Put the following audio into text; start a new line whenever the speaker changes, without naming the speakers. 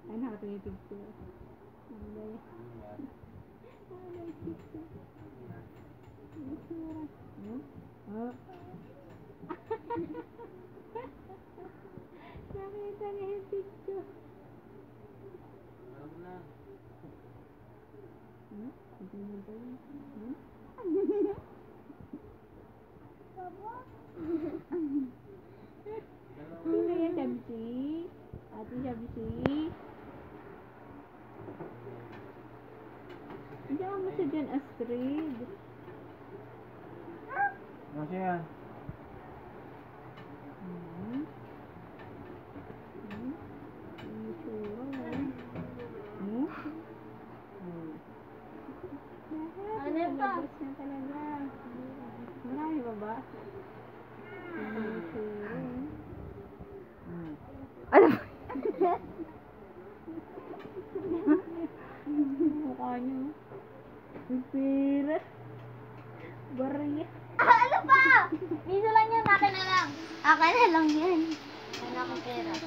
Ay, nakatingin picture. Ang gaya. Ang picture. Oh. Nakita niya yung picture. Sino yan, Shabsi? Ate Shabsi? Diyan mo siya dyan, Astrid.
Ano siya yan?
Ano pa? Na talaga. Marami pa ba?
Ano ba?
Mukha niyo. Pira. Barya.
Ano ba? Piso lang yan, akin na lang. Akin na lang yan. Ano akong pera.